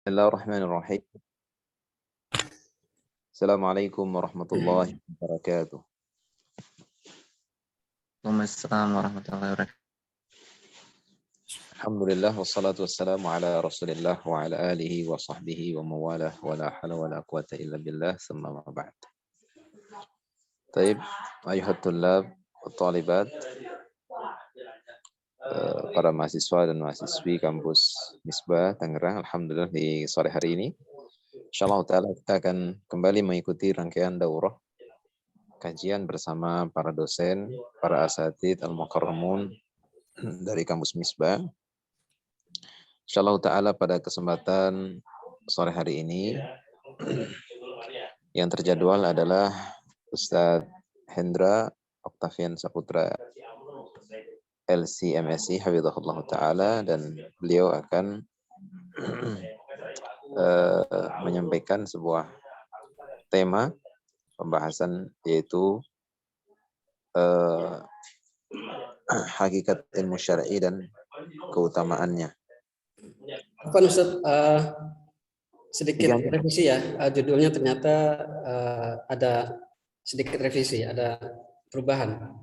Bismillahirrahmanirrahim. Assalamualaikum warahmatullahi wabarakatuh. Waalaikumsalam warahmatullahi wabarakatuh. Alhamdulillah wassalatu wassalamu ala Rasulillah wa ala alihi wa sahbihi wa mawalah wa la hawla wa la quwata illa billah summa ma ba'd. Taib, ayuhat tullab wa talibat, para mahasiswa dan mahasiswi kampus Misbah Tangerang, alhamdulillah di sore hari ini insyaallah taala kita akan kembali mengikuti rangkaian daurah kajian bersama para dosen, para asatidz al-mukarramun dari kampus Misbah. Insyaallah ta'ala pada kesempatan sore hari ini yang terjadwal adalah Ustadz Hendra Octavian Saputra LC-MSc Hafizahullah Ta'ala, dan beliau akan menyampaikan sebuah tema pembahasan yaitu hakikat ilmu syar'i dan keutamaannya. Pak Ustaz, sedikit revisi ya, judulnya ternyata ada sedikit revisi, ada perubahan.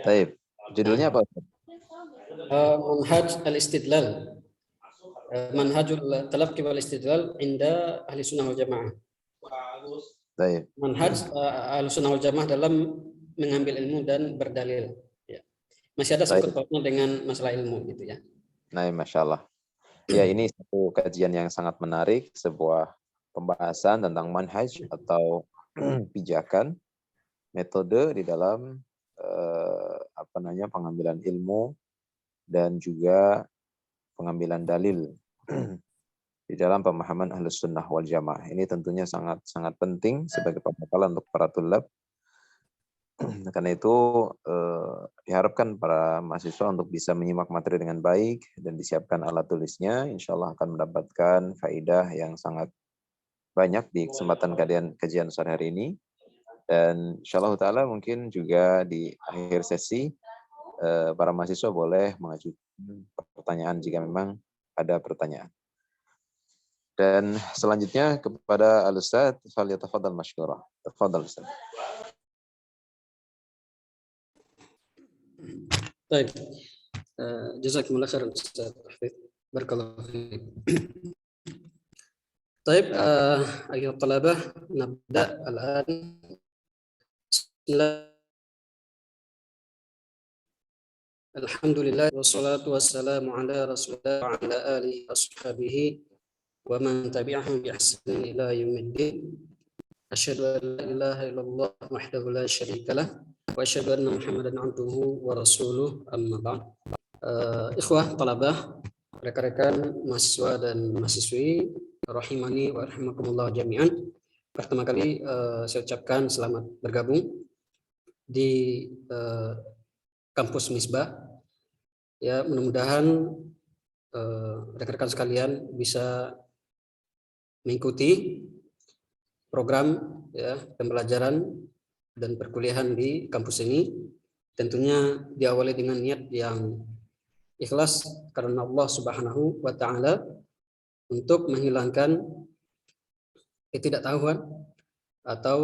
Baik, judulnya apa? Manhaj al-istidlal, manhajul talaqqi wal istidlal inda ahli sunnah wal jamaah. Baik. Manhaj ahli sunnah wal jamaah dalam mengambil ilmu dan berdalil. Ya. Masih ada sangkut pautnya dengan masalah ilmu gitu ya. Nah, Masya Allah. Ya, ini satu kajian yang sangat menarik, sebuah pembahasan tentang manhaj atau pijakan, metode di dalam pengambilan ilmu dan juga pengambilan dalil di dalam pemahaman Ahlus Sunnah wal Jamaah. Ini tentunya sangat penting sebagai pembekalan untuk para tulab. Karena itu diharapkan para mahasiswa untuk bisa menyimak materi dengan baik dan disiapkan alat tulisnya. Insya Allah akan mendapatkan faidah yang sangat banyak di kesempatan kajian sore hari ini. Dan insya Allah ta'ala mungkin juga di akhir sesi para mahasiswa boleh mengajukan pertanyaan jika memang ada pertanyaan. Dan selanjutnya kepada Al-Ustadz, falyatafaddal masykurah. Tafadhal Ustadz. Baik, jazakumullah khairan Ustaz Hafidz, barakallahu fiik. Baik, ayuhat talabah, nabda al-an. Alhamdulillah wassalatu wassalamu ala Rasulillah wa ala alihi washabihi wa man tabi'ahum bi ihsan ila yaumiddin. Asyhadu an la ilaha illallah wahdahu la syarika lah wa asyhadu anna Muhammadan abduhu wa rasuluh, amma ba'd. Ikhwah talabah, rekan-rekan mahasiswa dan mahasiswi rahimani wa rahimakumullah jami'an. Pertama kali saya ucapkan selamat bergabung di kampus Misbah. Ya, mudah-mudahan rekan-rekan sekalian bisa mengikuti program ya pembelajaran dan perkuliahan di kampus ini, tentunya diawali dengan niat yang ikhlas karena Allah Subhanahu wa taala untuk menghilangkan ketidaktahuan atau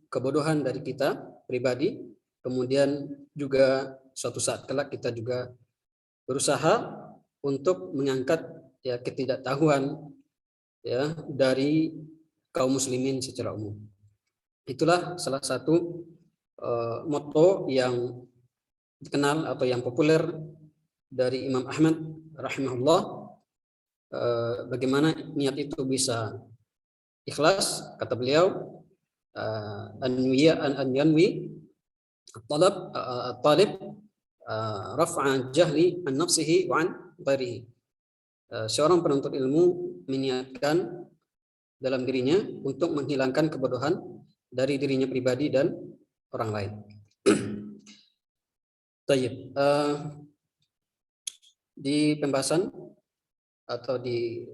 kebodohan dari kita pribadi, kemudian juga suatu saat kelak kita juga berusaha untuk mengangkat ya ketidaktahuan ya dari kaum muslimin secara umum. Itulah salah satu motto yang dikenal atau yang populer dari Imam Ahmad rahimahullah. Bagaimana niat itu bisa ikhlas, kata beliau, an yanwi talib raf'a jahli an nafsihi wa an ghairihi. Seorang penuntut ilmu meniatkan dalam dirinya untuk menghilangkan kebodohan dari dirinya pribadi dan orang lain. Tayyib. Di pembahasan atau di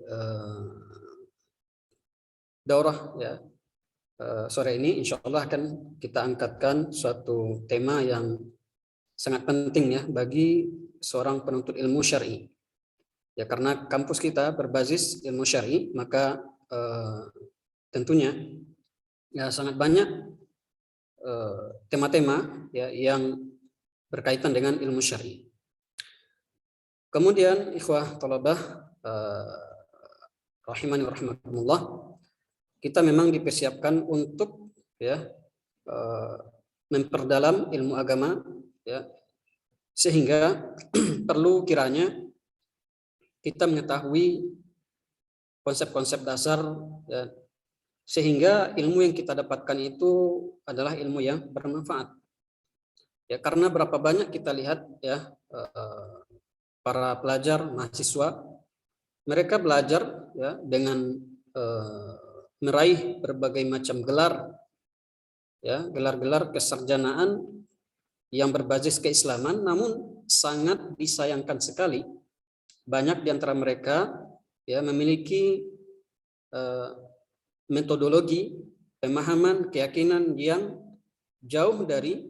daurah ya sore ini insya Allah akan kita angkatkan suatu tema yang sangat penting ya bagi seorang penuntut ilmu syar'i. Ya, karena kampus kita berbasis ilmu syar'i, maka tentunya ya sangat banyak tema-tema ya yang berkaitan dengan ilmu syar'i. Kemudian ikhwah thalabah rahimani wa rahmatullah, kita memang dipersiapkan untuk ya memperdalam ilmu agama ya, sehingga perlu kiranya kita mengetahui konsep-konsep dasar ya, sehingga ilmu yang kita dapatkan itu adalah ilmu yang bermanfaat. Ya, karena berapa banyak kita lihat ya para pelajar mahasiswa, mereka belajar ya dengan meraih berbagai macam gelar ya, gelar-gelar kesarjanaan yang berbasis keislaman, namun sangat disayangkan sekali banyak di antara mereka ya memiliki metodologi, pemahaman, keyakinan yang jauh dari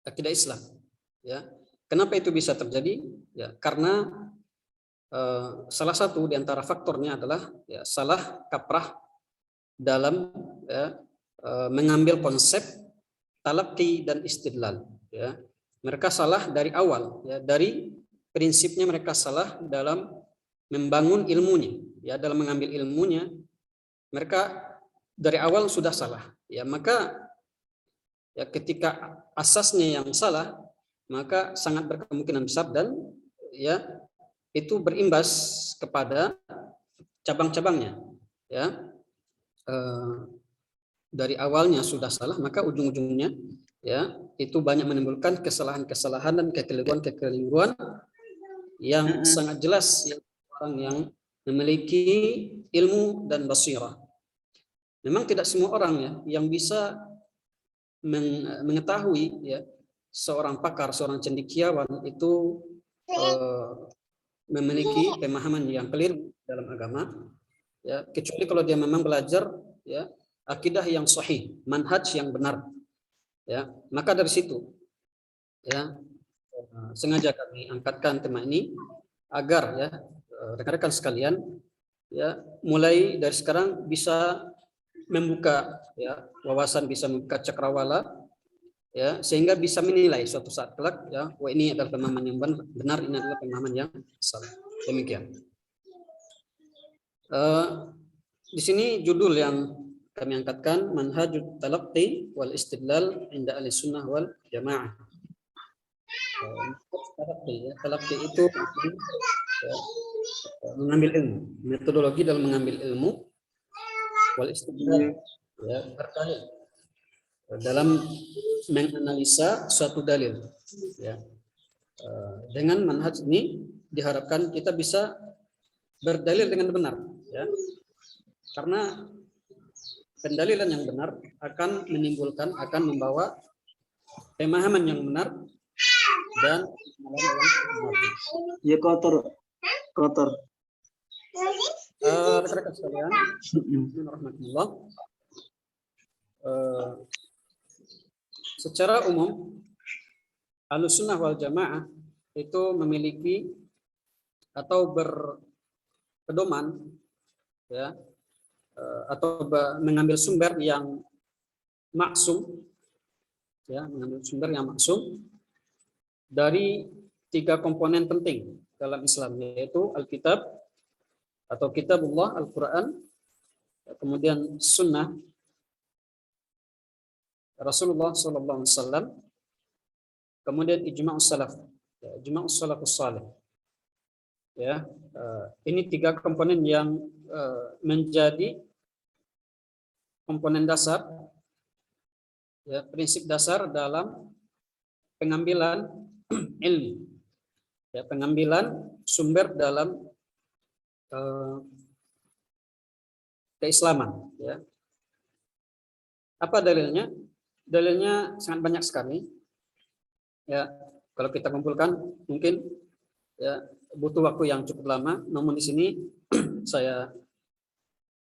akidah Islam. Ya, kenapa itu bisa terjadi? Ya, karena salah satu di antara faktornya adalah ya, salah kaprah dalam ya, mengambil konsep talaqi dan istidlal. Ya, mereka salah dari awal. Ya, dari prinsipnya mereka salah dalam membangun ilmunya. Ya, dalam mengambil ilmunya mereka dari awal sudah salah. Ya, maka ya ketika asasnya yang salah, maka sangat berkemungkinan besar dan ya itu berimbas kepada cabang-cabangnya. Ya, dari awalnya sudah salah, maka ujung-ujungnya ya itu banyak menimbulkan kesalahan-kesalahan dan kekeliruan-kekeliruan yang sangat jelas ya, orang yang memiliki ilmu dan basirah. Memang tidak semua orang ya yang bisa mengetahui ya seorang pakar, seorang cendekiawan itu memiliki pemahaman yang keliru dalam agama ya, kecuali kalau dia memang belajar ya akidah yang sahih, manhaj yang benar ya. Maka dari situ ya sengaja kami angkatkan tema ini agar ya rekan-rekan sekalian ya mulai dari sekarang bisa membuka ya wawasan, bisa membuka cakrawala ya, sehingga bisa menilai suatu saat kelak ya, wah ini adalah pemahaman yang benar, ini adalah pemahaman yang salah. Demikian. Di sini judul yang kami angkatkan, manhajut talaqqi wal istidlal inda ahli sunnah wal jamaah. Talaqqi itu ya, mengambil ilmu, metodologi dalam mengambil ilmu, wal istidlal ya, berdalil dalam menganalisa suatu dalil ya. Dengan manhaj ini diharapkan kita bisa berdalil dengan benar ya, karena pendalilan yang benar akan menimbulkan, akan membawa pemahaman yang benar dan pemahaman yang benar. Ya kotor. Rekan-rekan sekalian, Bismillahirrahmanirrahim. Secara umum Ahlussunnah wal Jamaah itu memiliki atau berpedoman ya atau mengambil sumber yang maksum ya, mengambil sumber yang maksum dari 3 komponen penting dalam Islam, yaitu Alkitab atau Kitabullah, Al-Quran, kemudian Sunnah Rasulullah SAW, kemudian ijma' salaf, ijma' salafus salih. Ya, ini 3 komponen yang menjadi komponen dasar, ya, prinsip dasar dalam pengambilan ilmu, ya, pengambilan sumber dalam keislaman. Ya. Apa dalilnya? Dalilnya sangat banyak sekali. Ya, kalau kita kumpulkan mungkin ya butuh waktu yang cukup lama. Namun di sini saya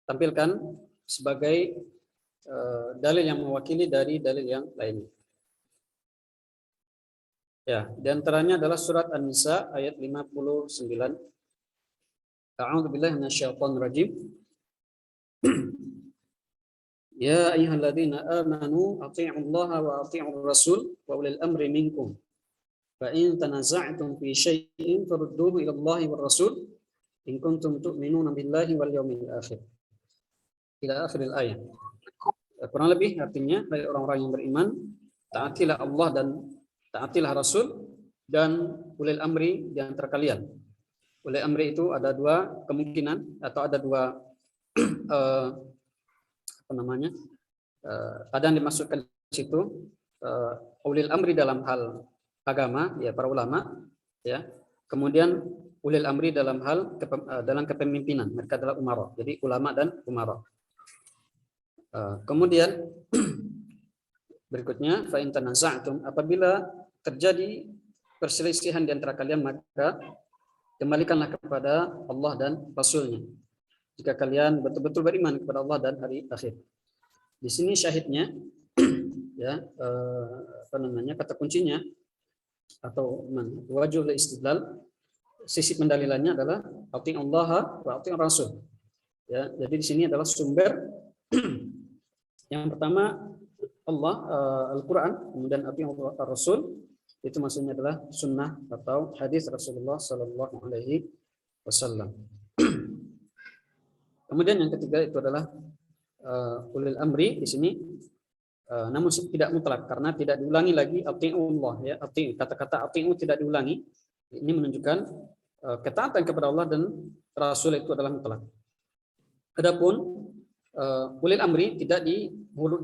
tampilkan sebagai dalil yang mewakili dari dalil yang lainnya. Ya, di antaranya adalah surat An-Nisa ayat 59. A'udzubillahi minasyaitonirrajim. Ya ayyuhalladzina amanu athi'ullaha wa athi'ur rasul wa ulil amri minkum. Fa in tanaza'tum fi syai'in farudduhu ila Allahi war rasul in kuntum tu'minuna billahi wal yawmil akhir. Ila akhiril ayat. Kurang lebih artinya, hai orang-orang yang beriman, taatilah Allah dan taatilah Rasul dan ulil amri di antara kalian. Ulil amri itu ada dua kemungkinan atau ada dua ada yang dimasukkan di situ ulil amri dalam hal agama, ya para ulama, ya. Kemudian ulil amri dalam hal dalam kepemimpinan, mereka adalah umara. Jadi ulama dan umara. Kemudian berikutnya, fa in tanaza'tum, apabila terjadi perselisihan di antara kalian, maka kembalikanlah kepada Allah dan Rasul-Nya. Jika kalian betul-betul beriman kepada Allah dan hari akhir. Di sini syahidnya, ya, kata kuncinya atau wajhul istidlal, sisi pendalilannya adalah ati Allah wa ati Rasul. Ya, jadi di sini adalah sumber yang pertama Allah, Al-Quran, kemudian ati Allah Rasul, itu maksudnya adalah sunnah atau hadis Rasulullah Sallallahu Alaihi Wasallam. Kemudian yang ketiga itu adalah ulil amri di sini, namun tidak mutlak karena tidak diulangi lagi ati'ullah, ya, kata-kata ati'u tidak diulangi. Ini menunjukkan ketaatan kepada Allah dan Rasul itu adalah mutlak. Adapun ulil amri tidak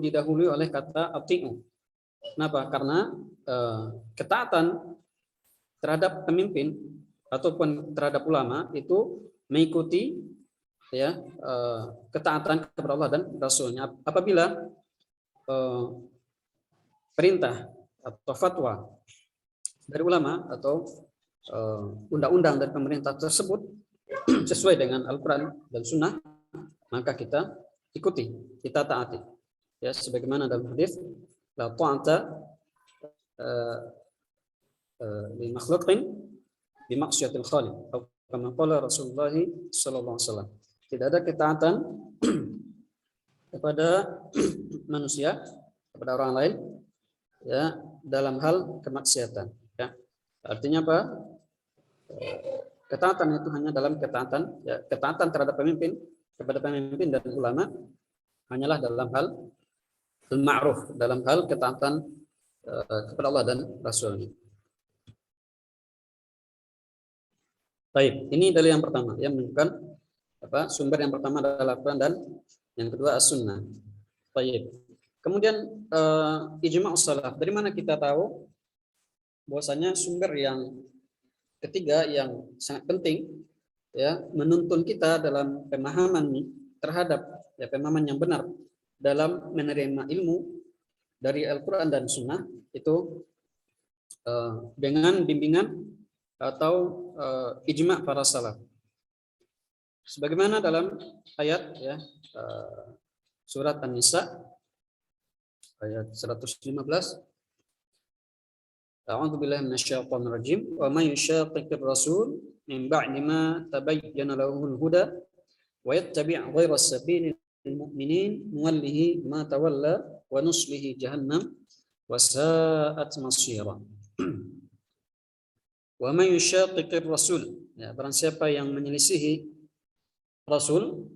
didahului oleh kata ati'u. Kenapa? Karena ketaatan terhadap pemimpin ataupun terhadap ulama itu mengikuti, ya, ketaatan kepada Allah dan Rasulnya. Apabila perintah atau fatwa dari ulama atau undang-undang dari pemerintah tersebut sesuai dengan Al-Quran dan Sunnah, maka kita ikuti, kita taati. Ya, sebagaimana dalam hadis, la ta'ata li makhluqin bi maksiatil khaliq, atau kama qala Rasulullah sallallahu alaihi wasallam. Tidak ada ketaatan kepada manusia, kepada orang lain, ya, dalam hal kemaksiatan. Ya. Artinya apa? Ketaatan itu hanya dalam ketaatan, ya, ketaatan terhadap pemimpin, kepada pemimpin dan ulama hanyalah dalam hal al-ma'ruf, dalam hal ketaatan kepada Allah dan Rasul-Nya. Baik, ini dalil yang pertama yang menunjukkan sumber yang pertama adalah Al-Quran dan yang kedua As-Sunnah. Baik. Kemudian ijma' salaf. Dari mana kita tahu bahwasanya sumber yang ketiga yang sangat penting, ya, menuntun kita dalam pemahaman terhadap, ya, pemahaman yang benar dalam menerima ilmu dari Al-Quran dan Sunnah itu dengan bimbingan atau ijma' para salaf. Sebagaimana dalam ayat, ya, surat An-Nisa ayat 115. A'udzu billahi minasyaitonir rajim. Wa may yushaqiqir rasul min ba'di ma tabayyana lahul huda wa yattabi' ghayra sabilil mu'minin nuwallihi ma tawalla wa nuslihi jahannam wa sa'at masira. Wa may yushaqiqir rasul, ya, barang siapa yang menyelisihi Rasul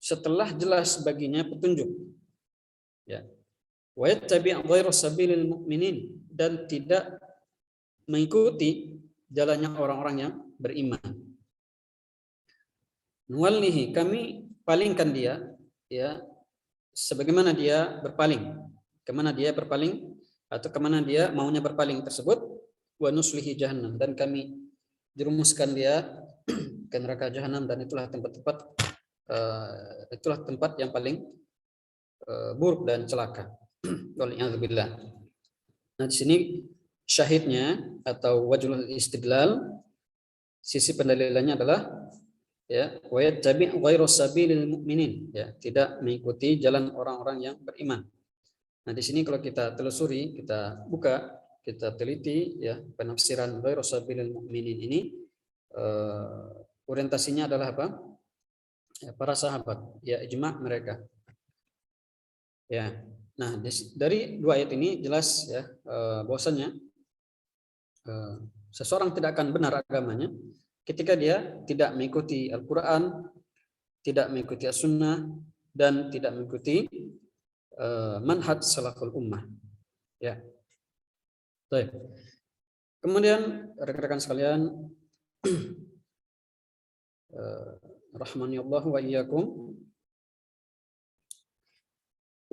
setelah jelas baginya petunjuk, ya, wa yattabi' ghayra sabilil mu'minin, dan tidak mengikuti jalannya orang-orang yang beriman. Nuwallihi, kami palingkan dia, ya, sebagaimana dia berpaling, kemana dia berpaling atau kemana dia maunya berpaling tersebut, wa nuslihi jahannam, dan kami jerumuskan dia ke neraka jahanam, dan itulah tempat yang paling buruk dan celaka. Waliyadzubillah. Nah, di sini syahidnya atau wajhul istidlal, sisi pendalilannya adalah, ya, wa yattabi' ghayra sabilil mu'minin, ya, tidak mengikuti jalan orang-orang yang beriman. Nah, di sini kalau kita telusuri, kita buka, kita teliti, ya, penafsiran ghayra sabilil mu'minin ini orientasinya adalah apa? Ya, para sahabat, ya ijma mereka. Ya. Nah, dari dua ayat ini jelas ya bahwasanya seseorang tidak akan benar agamanya ketika dia tidak mengikuti Al-Quran, tidak mengikuti As-Sunnah, dan tidak mengikuti manhaj salaful ummah. Ya. Baik. Kemudian rekan-rekan sekalian, rahmani Allah wa iyyakum,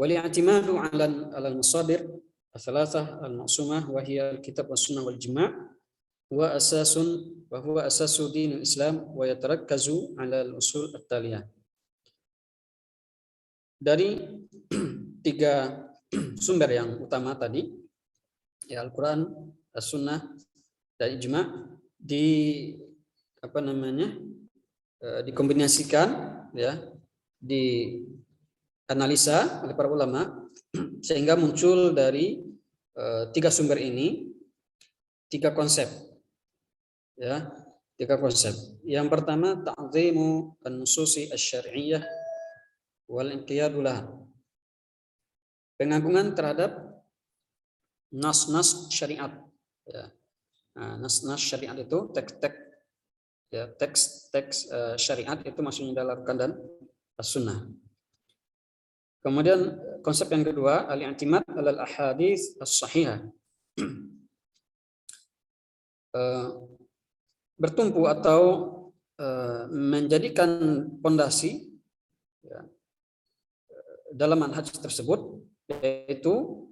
wal-i'timadu 'ala al-masadir ats-tsalatsah al-ma'sumah wa hiya al-kitab was-sunnah wal ijma' wa huwa asasu dinil Islam wa yatarakkazu 'ala al-usul at-taliyah. Dari tiga sumber yang utama tadi, ya Al-Quran, As-Sunnah, dan Ijma' dikombinasikan, ya, dianalisa oleh para ulama sehingga muncul dari tiga sumber ini tiga konsep, ya, tiga konsep. Yang pertama, ta'zimu an-nususi asy-syar'iyyah wal inqiyadu laha, pengagungan terhadap nas-nas syariat, ya. Nah, nas-nas syariat itu teks syariat itu maksudnya dalam Al-Quran dan As-Sunnah. Kemudian konsep yang kedua, al-i'timad 'alal ahadits as-sahihah, bertumpu atau menjadikan pondasi, ya, dalam manhaj tersebut, yaitu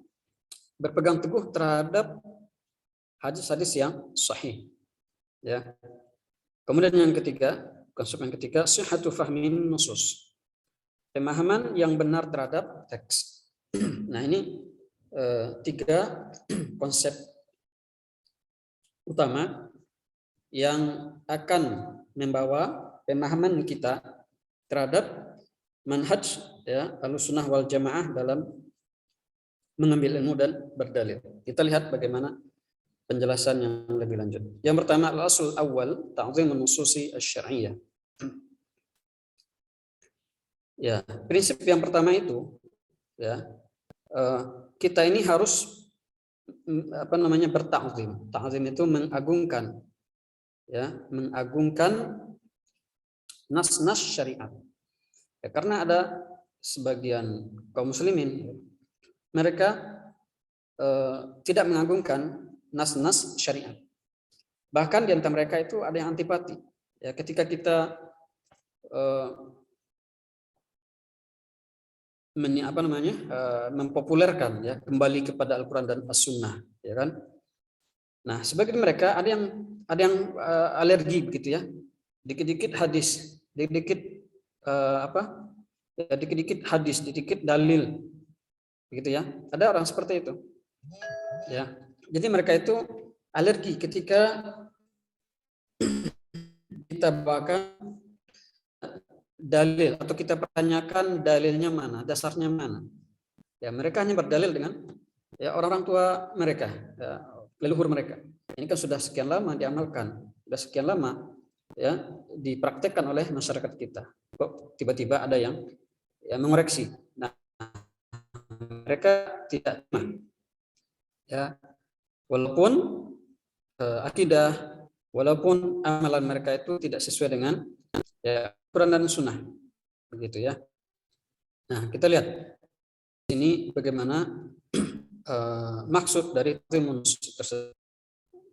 berpegang teguh terhadap hadis-hadis yang sahih, ya. Kemudian yang ketiga, konsep yang ketiga, sihhatu fahmin nusus, pemahaman yang benar terhadap teks. Nah, ini tiga konsep utama yang akan membawa pemahaman kita terhadap manhaj, ya, Ahlussunnah wal Jamaah dalam mengambil ilmu dan berdalil. Kita lihat bagaimana penjelasan yang lebih lanjut. Yang pertama, al-aslul awal ta'zimun nususi asy-syar'iyyah. Ya, prinsip yang pertama itu, ya, kita ini harus bertakzim. Ta'zim itu mengagungkan, ya, mengagungkan nas-nas syariat. Ya, karena ada sebagian kaum muslimin, mereka tidak mengagungkan nas-nas syariat. Bahkan di antara mereka itu ada yang antipati. Ya, ketika kita mempopulerkan, ya, kembali kepada Al-Quran dan As-Sunnah, ya kan? Nah, sebagian mereka ada yang alergi begitu, ya. Dikit-dikit hadis, dikit-dikit dikit-dikit hadis, dikit-dikit dalil, begitu, ya. Ada orang seperti itu, ya. Jadi mereka itu alergi ketika kita bawakan dalil atau kita pertanyakan dalilnya mana, dasarnya mana. Ya, mereka hanya berdalil dengan, ya, orang-orang tua mereka, ya, leluhur mereka. Ini kan sudah sekian lama diamalkan, sudah sekian lama, ya, dipraktekkan oleh masyarakat kita. Kok tiba-tiba ada yang, ya, mengoreksi. Nah, mereka tidak, ya, walaupun akidah, walaupun amalan mereka itu tidak sesuai dengan, ya, Quran dan Sunnah, begitu, ya. Nah, kita lihat ini bagaimana maksud dari ilmu tersebut.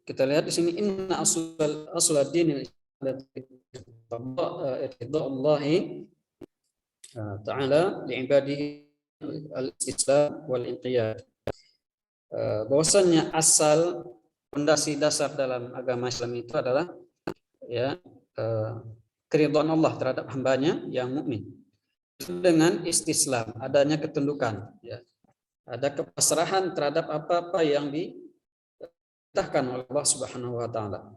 Kita lihat di sini, inna asal dinil Allah Ta'ala li'ibadihi al-islam wal inqiyad. Bahwasanya asal fondasi dasar dalam agama Islam itu adalah, ya, keridhaan Allah terhadap hambanya yang mukmin, dengan istislam, adanya ketundukan, ya, ada kepasrahan terhadap apa-apa yang diperintahkan oleh Allah Subhanahu wa taala.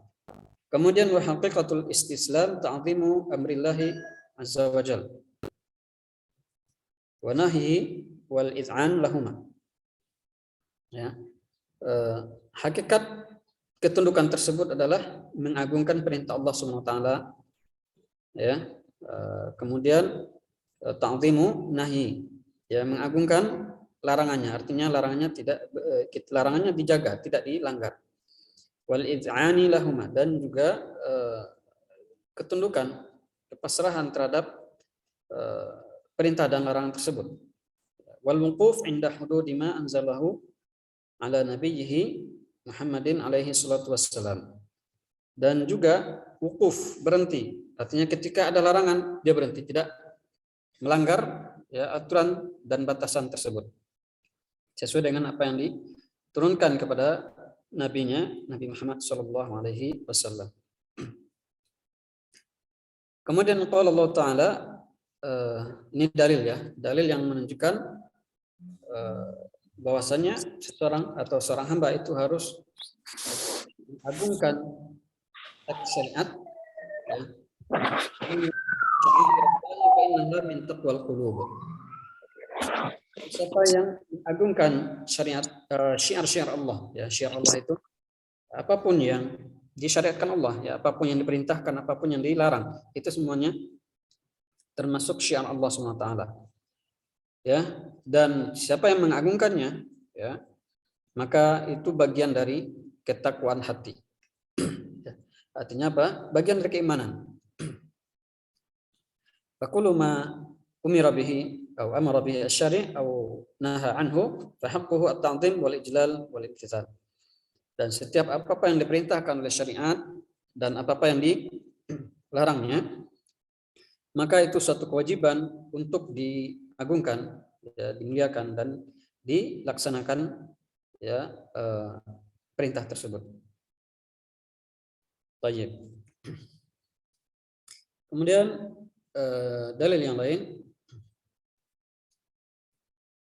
Kemudian wa haqiqatul istislam ta'zimu amrillahi azza wa jalla wa nahyi wal iz'an lahuma. Ya. Hakikat ketundukan tersebut adalah mengagungkan perintah Allah Subhanahu wa taala ya. Kemudian ta'zimu nahi, ya, mengagungkan larangannya, artinya larangannya dijaga, tidak dilanggar. Wal iz'ani lahuma, dan juga ketundukan, kepasrahan terhadap perintah dan larangan tersebut. Wal wuquf inda hududi ma anzalahu ala nabiyhi Muhammadin alaihi salatu wassalam. Dan juga wukuf, berhenti. Artinya ketika ada larangan, dia berhenti, tidak melanggar, ya, aturan dan batasan tersebut. Sesuai dengan apa yang diturunkan kepada nabinya, Nabi Muhammad sallallahu alaihi wasallam. Kemudian qala Allah Ta'ala, ini dalil, ya, dalil yang menunjukkan bahwasanya seorang hamba itu harus mengagungkan syariat, ya. Siapa yang mengagungkan syariat, syiar-syiar Allah, ya, syiar Allah itu apapun yang disyariatkan Allah, ya, apapun yang diperintahkan, apapun yang dilarang, itu semuanya termasuk syiar Allah SWT, ya. Dan siapa yang mengagungkannya, ya, maka itu bagian dari ketakwaan hati. Artinya apa? Bagian dari keimanan. Faqulu ma umira bihi atau amara bihi asy-syari' atau naha anhu fa haqquhu at-ta'dhim wal ijlal wal imtithal. Dan setiap apa-apa yang diperintahkan oleh syariat dan apa-apa yang dilarangnya, maka itu suatu kewajiban untuk diagungkan, ya, dimuliakan dan dilaksanakan, ya, perintah tersebut. Baik. Kemudian dalil yang lain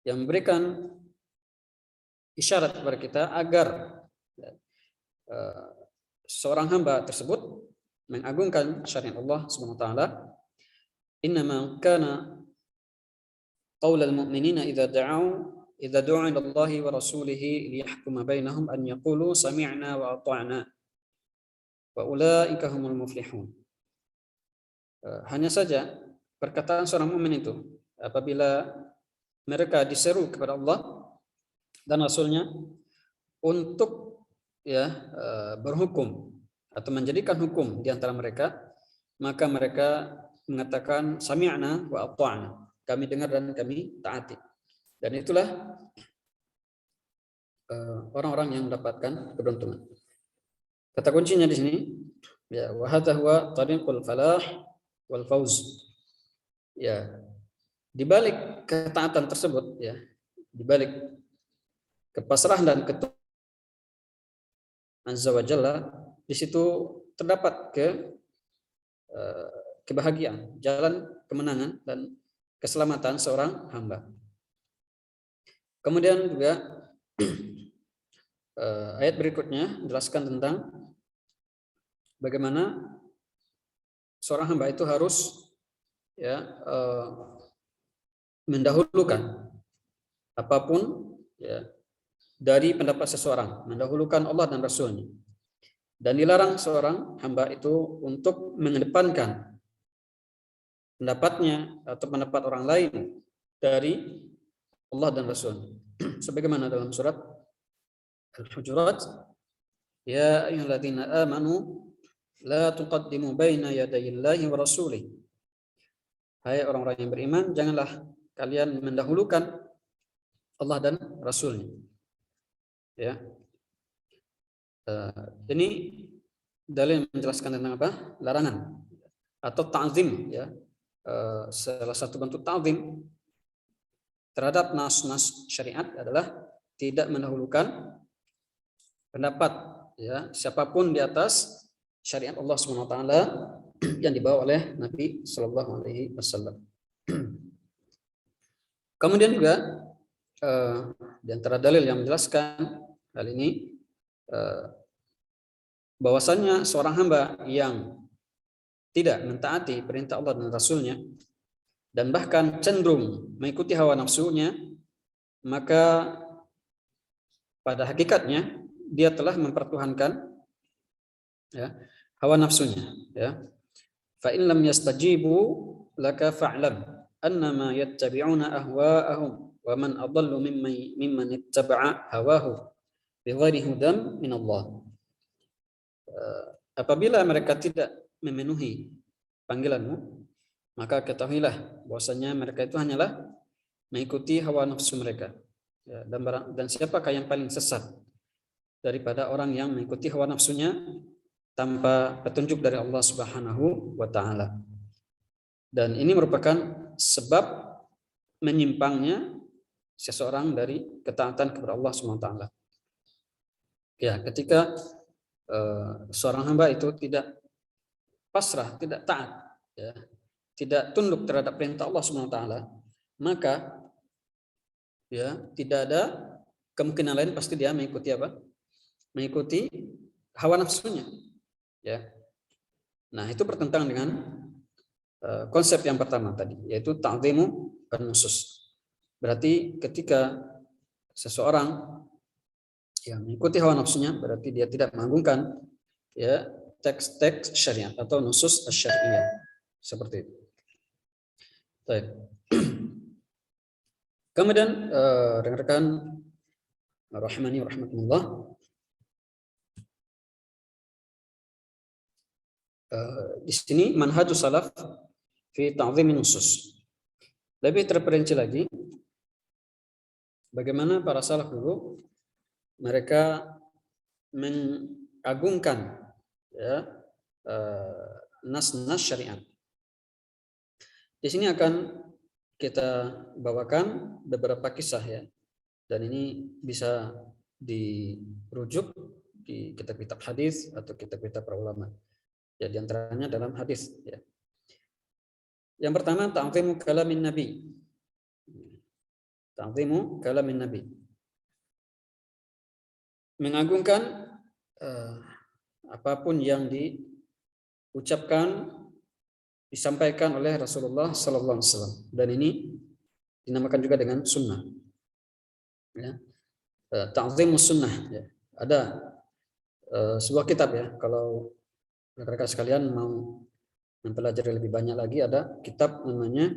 yang memberikan isyarat kepada kita agar seorang hamba tersebut mengagungkan syariat Allah Subhanahu wa taala. Innama kana qaulal mu'minina idza du'u ila Allah wa rasulih liyahkuma bainahum an yaqulu sami'na wa ata'na wa ulaika humul muflihun. Hanya saja perkataan seorang mukmin itu apabila mereka diseru kepada Allah dan Rasulnya untuk, ya, berhukum atau menjadikan hukum di antara mereka, maka mereka mengatakan sami'na wa ata'na, kami dengar dan kami taati. Dan itulah orang-orang yang mendapatkan keberuntungan. Kata kuncinya di sini, ya, wa hadha huwa tariqul falah wal fauz. Ya, di balik ketaatan tersebut, ya, di balik kepasrahan dan ketuhanan Azza wa Jalla, di situ terdapat kebahagiaan, jalan kemenangan dan keselamatan seorang hamba. Kemudian juga ayat berikutnya menjelaskan tentang bagaimana seorang hamba itu harus, ya, mendahulukan apapun, ya, dari pendapat seseorang, mendahulukan Allah dan Rasulnya. Dan dilarang seorang hamba itu untuk mengedepankan pendapatnya atau pendapat orang lain dari Allah dan Rasulnya. Sebagaimana dalam surat Al-Hujurat, ya ayyuhalladzina amanu la tuqaddimu baina yadayillahi wa rasulih. Hai orang-orang yang beriman, janganlah kalian mendahulukan Allah dan Rasulnya. Ya. Ini dalil menjelaskan tentang apa? Larangan atau ta'zim, ya. Salah satu bentuk ta'zim terhadap nas-nas syariat adalah tidak mendahulukan pendapat, ya, siapapun di atas syariat Allah SWT yang dibawa oleh Nabi Sallallahu Alaihi Wasallam. Kemudian juga di antara dalil yang menjelaskan hal ini, bahwasannya seorang hamba yang tidak mentaati perintah Allah dan Rasulnya dan bahkan cenderung mengikuti hawa nafsunya, maka pada hakikatnya dia telah mempertuhankan, ya, hawa nafsunya, ya. Fa in lam yastajibu laka fa'lam annama yattabi'una ahwa'ahum wa man adallu mimman ittaba'a hawahu bighairi hudan min Allah. Apabila mereka tidak memenuhi panggilanmu, maka ketahuilah bahwasanya mereka itu hanyalah mengikuti hawa nafsu mereka. Ya, dan siapakah yang paling sesat daripada orang yang mengikuti hawa nafsunya tanpa petunjuk dari Allah Subhanahu wa taala. Dan ini merupakan sebab menyimpangnya seseorang dari ketaatan kepada Allah Subhanahu wa taala. Ya, ketika seorang hamba itu tidak pasrah, tidak taat, ya, tidak tunduk terhadap perintah Allah Subhanahu wa taala, maka ya tidak ada kemungkinan lain pasti dia mengikuti apa? Mengikuti hawa nafsunya. Ya. Nah, itu bertentangan dengan konsep yang pertama tadi, yaitu ta'zimu an-nusus. Berarti ketika seseorang yang mengikuti hawa nafsunya, berarti dia tidak mengagungkan ya teks-teks syariat atau nusus syariah seperti itu. Baik. Kemudian rekan-rekan rahimani rahmatullah, di sini manhajus salaf fi ta'zimin nusus. Lebih terperinci lagi bagaimana para salaf dulu mereka mengagungkan ya nas-nas syariat. Di sini akan kita bawakan beberapa kisah ya, dan ini bisa dirujuk di kitab-kitab hadis atau kitab-kitab para ulama. Ya, di antaranya dalam hadis. Ya. Yang pertama, ta'zimu kalamin Nabi. Ta'zimu kalamin Nabi. Mengagungkan apapun yang diucapkan, disampaikan oleh Rasulullah Sallallahu Alaihi Wasallam. Dan ini dinamakan juga dengan sunnah. Ya. Ta'zimus sunnah. Ya. Ada sebuah kitab ya, kalau rekan-rekan sekalian mau mempelajari lebih banyak lagi, ada kitab namanya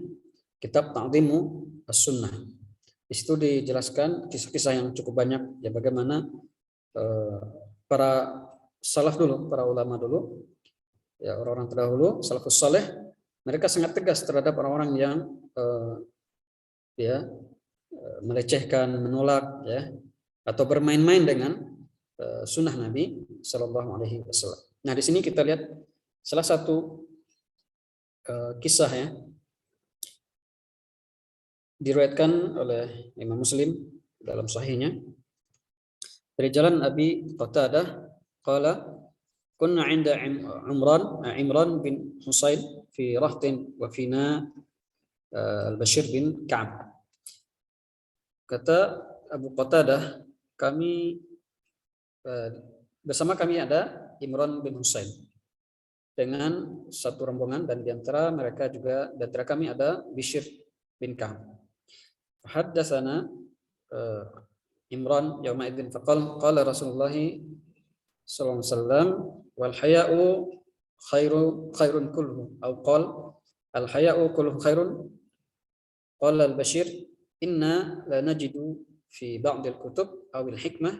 Kitab Ta'zimu As-Sunnah. Di situ dijelaskan kisah-kisah yang cukup banyak ya, bagaimana para salaf dulu, para ulama dulu, ya orang-orang terdahulu, salafus saleh, mereka sangat tegas terhadap orang-orang yang melecehkan, menolak ya, atau bermain-main dengan sunnah Nabi Sallallahu Alaihi Wasallam. Nah, di sini kita lihat salah satu kisah ya, diriwayatkan oleh Imam Muslim dalam sahihnya dari jalan Abi Qatadah qala kunna 'inda Imran bin Husain fi rahtin wa fina Al-Bashir bin Ka'ab. Kata Abu Qatadah, kami bersama kami ada Imran bin Husain dengan satu rombongan, dan di antara mereka juga, di antara kami ada Bishr bin Ka'ab. Haddatsana Imran yauma idzin faqala qala Rasulullah sallallahu alaihi wasallam wal haya'u khairun kulluhu aw qala al haya'u kulluhu khairun. Qala al Bashir inna la najidu fi ba'd al kutub aw al hikmah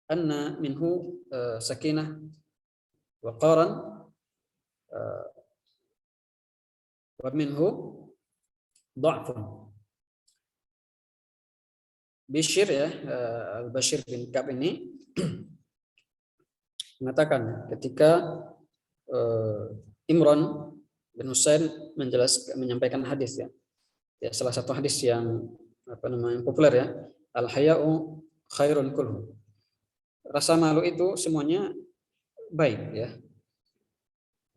anna minhu sakinah wa qaran wa minhu dha'fun. Bishr ya, Al-Bashir bin Ka'ab ini mengatakan ketika Imran bin Husain menyampaikan hadis ya, salah satu hadis yang populer ya, al-haya'u khairun kulhu. Rasa malu itu semuanya baik ya.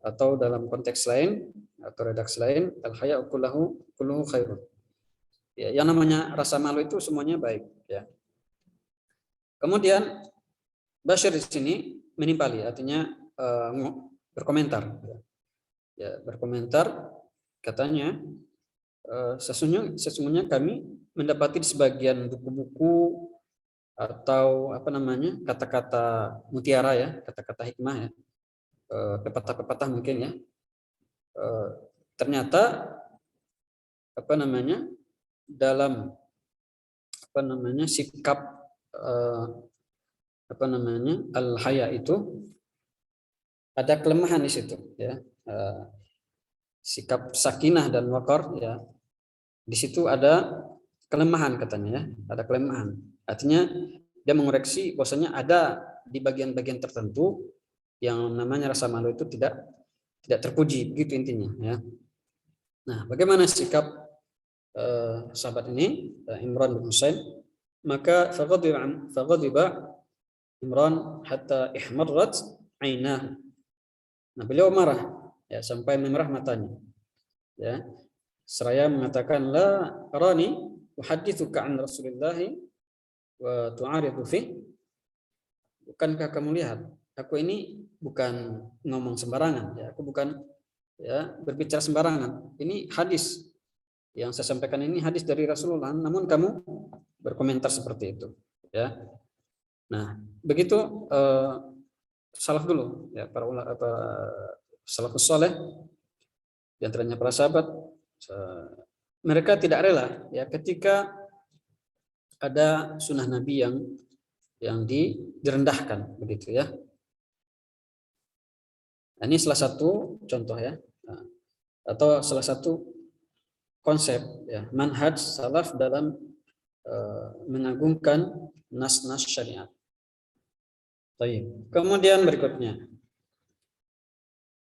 Atau dalam konteks lain atau redaksi lain, al-haya'u kulluhu khairun. Ya, yang namanya rasa malu itu semuanya baik ya. Kemudian Bashir di sini menimpali, artinya berkomentar ya, berkomentar katanya sesungguhnya kami mendapati di sebagian buku-buku atau kata-kata mutiara ya, kata-kata hikmah ya, pepatah-pepatah mungkin ya, ternyata dalam sikap al-haya itu ada kelemahan di situ, ya. Sikap sakinah dan waqar, ya, di situ ada kelemahan katanya, ya, ada kelemahan. Artinya dia mengoreksi bahwasanya ada di bagian-bagian tertentu yang namanya rasa malu itu tidak terpuji, begitu intinya, ya. Nah, bagaimana sikap sahabat ini, Imran bin Husain? Maka faghadiba Imran hatta ihmarrat ainahu. Nah, beliau marah, ya, sampai memerah matanya, ya. Seraya mengatakan, la arani uhaddithuka an Rasulillah wa tu'aridu fi. Bukankah kamu lihat, aku ini bukan ngomong sembarangan, ya, aku bukan, ya, berbicara sembarangan. Ini hadis yang saya sampaikan, ini hadis dari Rasulullah, namun kamu berkomentar seperti itu, ya. Nah, begitu salaf dulu, ya, para salafus saleh, di antaranya para sahabat, mereka tidak rela, ya, ketika ada sunnah Nabi yang direndahkan, begitu, ya. Nah, ini salah satu contoh, ya, atau salah satu konsep, ya, manhaj salaf dalam mengagungkan nas-nas syariat. Baik. Kemudian berikutnya,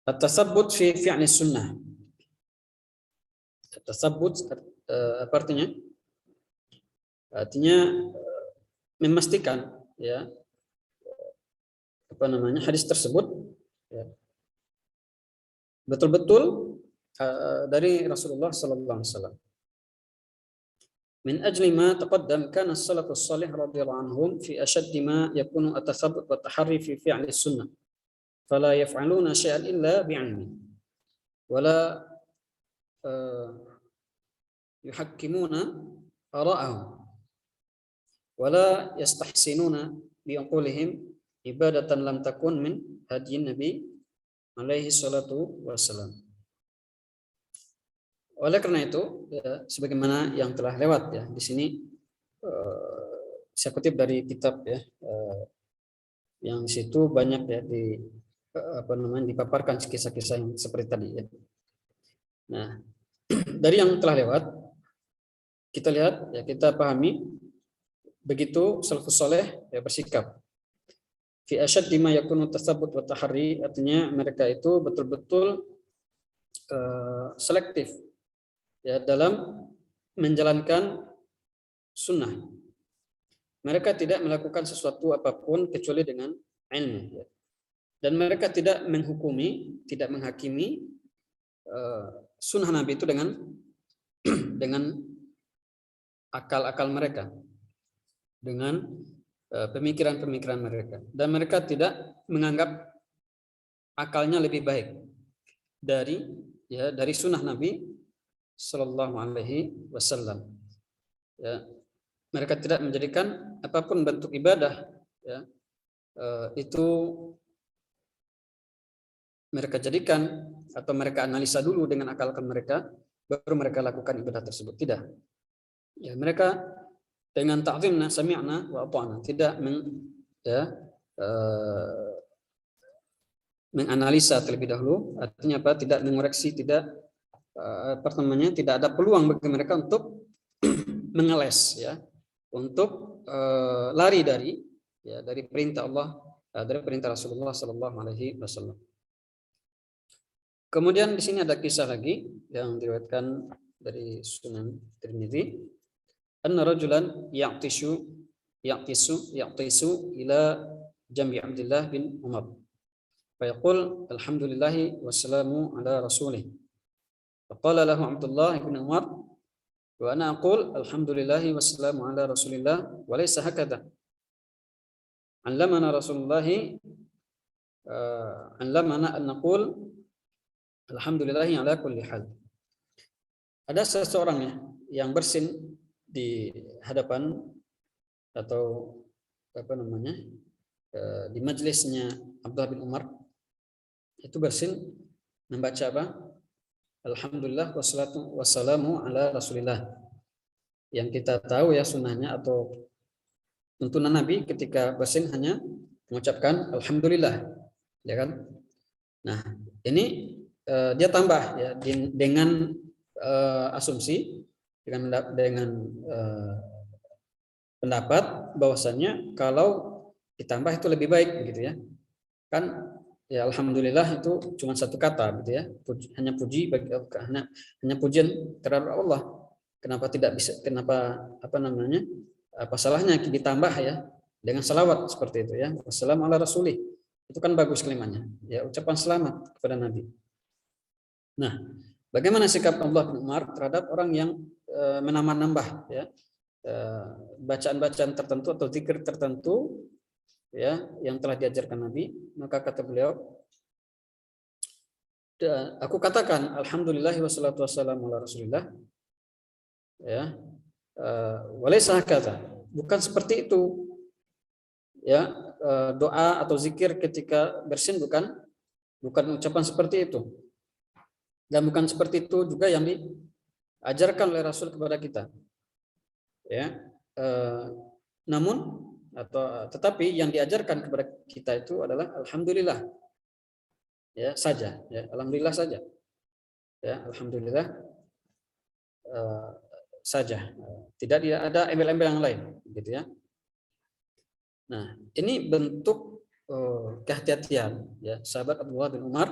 at-tasabbut fi fi'li sunnah. At-tasabbut apa artinya? Artinya memastikan, ya, hadis tersebut, ya, betul-betul dari Rasulullah sallallahu alaihi wasallam. Min ajli ma taqaddam kana as-salafus salih radhiyallahu anhum fi ashaddi ma yakunu at-tathabbut wa at-tahri fi fi'li sunnah. Fala yaf'aluna syai'an illa bi'ilmi. Wala yuhakkimuna ara'ahum. Wala yastahsinuna bi'aqulihim ibadatan lam takun min hadyin Nabi alaihi salatu wassalam. Oleh karena itu, ya, sebagaimana yang telah lewat, ya, di sini saya kutip dari kitab, ya, yang di situ banyak, ya, dipaparkan kisah-kisah yang seperti tadi, ya. Nah, dari yang telah lewat kita lihat, ya, kita pahami begitu salafus saleh, ya, bersikap fi ashaddi ma yakunu tasabbut wa tahri, artinya mereka itu betul-betul selektif, ya, dalam menjalankan sunnah. Mereka tidak melakukan sesuatu apapun kecuali dengan ilmu, ya. Dan mereka tidak menghakimi sunnah Nabi itu dengan akal-akal mereka, dengan pemikiran-pemikiran mereka. Dan mereka tidak menganggap akalnya lebih baik dari sunnah Nabi Sallallahu Alaihi Wasallam. Ya, mereka tidak menjadikan apapun bentuk ibadah, ya, itu mereka jadikan atau mereka analisa dulu dengan akal mereka, baru mereka lakukan ibadah tersebut. Tidak. Ya, mereka dengan ta'zimna sami'na wa ata'na, tidak menganalisa terlebih dahulu, artinya apa? Tidak mengoreksi, tidak ada peluang bagi mereka untuk mengeles, ya, untuk lari dari perintah Allah, dari perintah Rasulullah Sallallahu Alaihi Wasallam. Kemudian di sini ada kisah lagi yang diriwayatkan dari Sunan Tirmidzi, anna rajulan ya'tisu ila jambi Abdullah bin Umar. Fayaqul alhamdulillahi wassalamu ala rasulih. Faqala lahu Abdullah bin Umar, wa ana aqul alhamdulillahi wassalamu ala rasulillah wa laysa hakadha. Allamana Rasulullah allamana an naqul alhamdulillahi ala kulli hal. Ada seseorang, ya, yang bersin di hadapan atau di majelisnya Abdullah bin Umar, itu bersin membaca apa? alhamdulillah wassalatu wassalamu ala rasulillah. Yang kita tahu ya sunnahnya atau tuntunan Nabi ketika bersin hanya mengucapkan alhamdulillah, ya kan? Nah, ini dia tambah ya dengan asumsi dengan pendapat bahwasanya kalau ditambah itu lebih baik gitu ya. Kan ya alhamdulillah itu cuma satu kata gitu ya. Hanya puji hanya pujian terhadap Allah. Kenapa tidak bisa apa salahnya ditambah ya dengan salawat seperti itu ya. Wassalamu ala rasulih. Itu kan bagus kalimatnya. Ya ucapan selamat kepada Nabi. Nah, bagaimana sikap Abdullah bin Umar terhadap orang yang menambah-nambah ya bacaan-bacaan tertentu atau zikir tertentu ya yang telah diajarkan Nabi? Maka kata beliau, aku katakan alhamdulillah wassalatu wassalamu ala rasulillah ya, walaysa hakadha, bukan seperti itu ya, doa atau zikir ketika bersin bukan ucapan seperti itu, dan bukan seperti itu juga yang diajarkan oleh Rasul kepada kita ya. Namun tetapi yang diajarkan kepada kita itu adalah alhamdulillah ya saja ya, alhamdulillah saja ya, alhamdulillah saja, tidak ada embel-embel yang lain gitu ya. Nah, ini bentuk kehati-hatian ya sahabat Abdullah bin Umar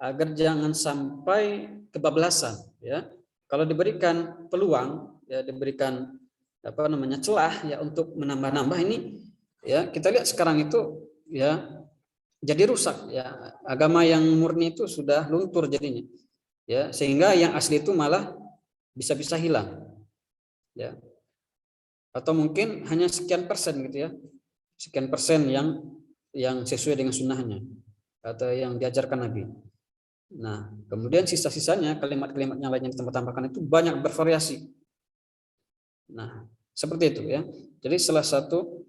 agar jangan sampai kebablasan ya. Kalau diberikan peluang ya, diberikan celah ya untuk menambah-nambah ini ya, kita lihat sekarang itu ya jadi rusak ya, agama yang murni itu sudah luntur jadinya ya, sehingga yang asli itu malah bisa hilang ya, atau mungkin hanya sekian persen gitu ya, sekian persen yang sesuai dengan sunnahnya atau yang diajarkan Nabi. Nah, kemudian sisa-sisanya kalimat-kalimat yang lainnya ditambah-tambahkan itu banyak bervariasi. Nah, seperti itu ya. Jadi salah satu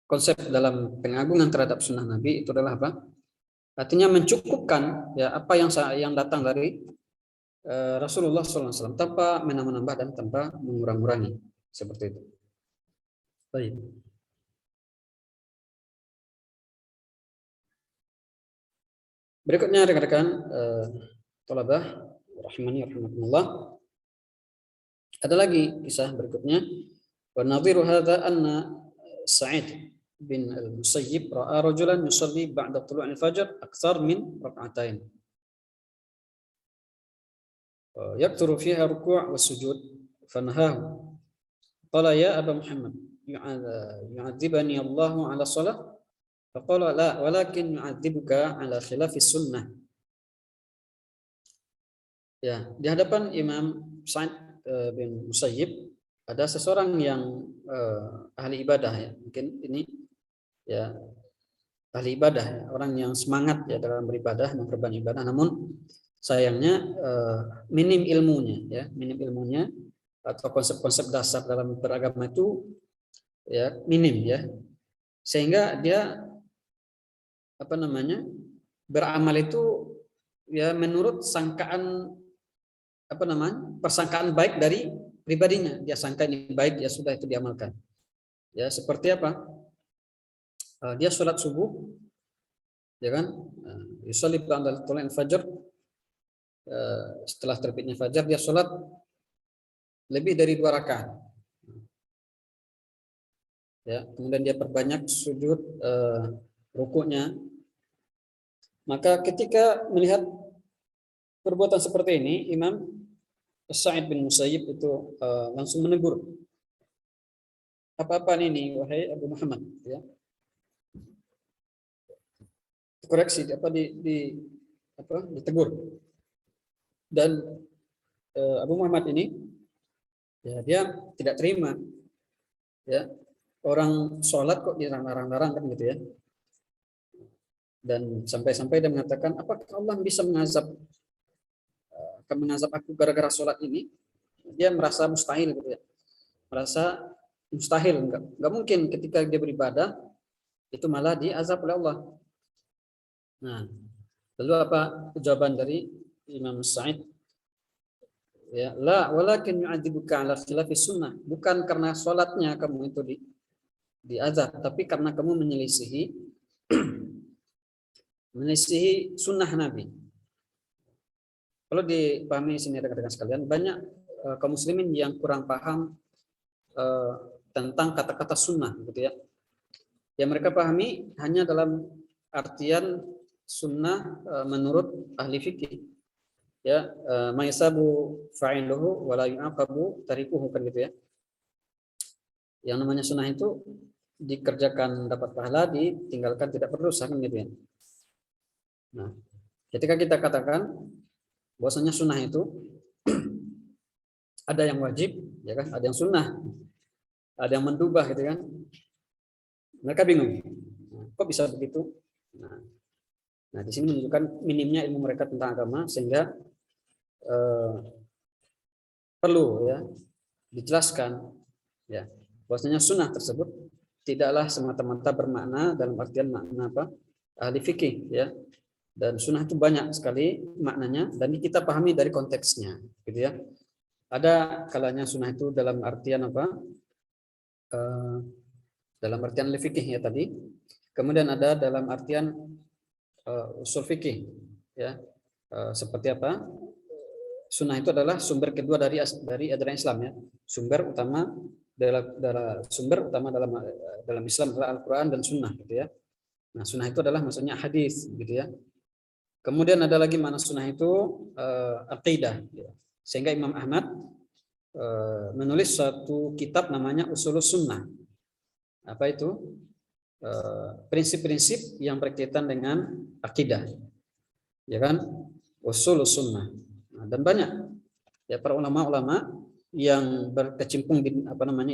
konsep dalam pengagungan terhadap sunnah Nabi itu adalah apa? Artinya mencukupkan ya apa yang datang dari Rasulullah SAW tanpa menambah dan tanpa mengurang-urangi, seperti itu. Baik. Berikutnya rekan-rekan thalabah rahimani rahimakumullah, ada lagi kisah berikutnya. Wa nadhiru hadza anna Sa'id bin al-Musayyib ra'a rajulan yusalli ba'da tulu'il fajr aktsar min rak'atain yakturu fiha ruku' wa sujud fanahahu qala ya Aba Muhammad yu'adzibani Allahu 'ala shalah faqala la walakin yu'adzibuka 'ala khilafi sunnah. Ya, di hadapan Imam Sa'id bin Musayyib ada seseorang yang ahli ibadah ya, mungkin ini ya ahli ibadah ya, orang yang semangat ya dalam beribadah, memperbanyak ibadah, namun sayangnya minim ilmunya atau konsep-konsep dasar dalam beragama itu ya minim ya, sehingga dia beramal itu ya menurut persangkaan baik dari pribadinya. Dia sangka ini baik, ya sudah itu diamalkan. Ya seperti apa? Dia sholat subuh, ya kan? Yusalli ba'da tulu'il fajr. Setelah terbitnya fajar dia sholat lebih dari 2 rakaat. Ya, kemudian dia perbanyak sujud rukuknya. Maka ketika melihat perbuatan seperti ini, Imam Sa'id bin Musayyib itu langsung menegur. Apa-apaan ini wahai Abu Muhammad ya. Koreksi ditegur. Dan Abu Muhammad ini ya dia tidak terima ya, orang sholat kok dilarang-larang kan gitu ya. Dan sampai-sampai dia mengatakan, apakah Allah bisa mengazab aku gara-gara sholat ini? Dia merasa mustahil gitu ya, merasa mustahil, enggak mungkin ketika dia beribadah itu malah diazab oleh Allah. Nah, Lalu apa jawaban dari Imam Sa'id? Ya, la walakin yu'adzibuka 'ala khilafi sunnah. Bukan karena sholatnya kamu itu diazab, tapi karena kamu menyelisihi sunnah Nabi. Kalau dipahami sini rekan-rekan sekalian, banyak kaum muslimin yang kurang paham tentang kata-kata sunnah, gitu ya. Yang mereka pahami hanya dalam artian sunnah menurut ahli fikih, ya, maisabu fa'iluhu wala yu'aqabu tarikuhu, kan gitu ya. Yang namanya sunnah itu dikerjakan dapat pahala, ditinggalkan tidak berdosa, kan gitu ya. Nah, ketika kita katakan bahwasanya sunnah itu ada yang wajib, ya kan, ada yang sunnah, ada yang mendubah, gitu kan. Mereka bingung, kok bisa begitu? Nah, di sini menunjukkan minimnya ilmu mereka tentang agama, sehingga perlu, ya, dijelaskan, ya, bahwasanya sunnah tersebut tidaklah semata-mata bermakna dalam artian makna apa ahli fikih, ya, dan sunnah itu banyak sekali maknanya, dan kita pahami dari konteksnya, gitu ya. Ada kalanya sunnah itu dalam artian apa? Dalam artian ahli fikih, ya, tadi. Kemudian ada dalam artian usul fikih, ya, seperti apa? Sunnah itu adalah sumber kedua dari ajaran Islam, ya. Sumber utama dalam Islam adalah Al-Quran dan Sunnah, gitu ya. Nah, Sunnah itu adalah maksudnya hadis, gitu ya. Kemudian ada lagi mana Sunnah itu aqidah, ya. Sehingga Imam Ahmad menulis satu kitab namanya Ushulus Sunnah. Apa itu? Prinsip-prinsip yang berkaitan dengan akidah, ya kan, Ushulus Sunnah. Nah, dan banyak, ya, para ulama-ulama yang berkecimpung di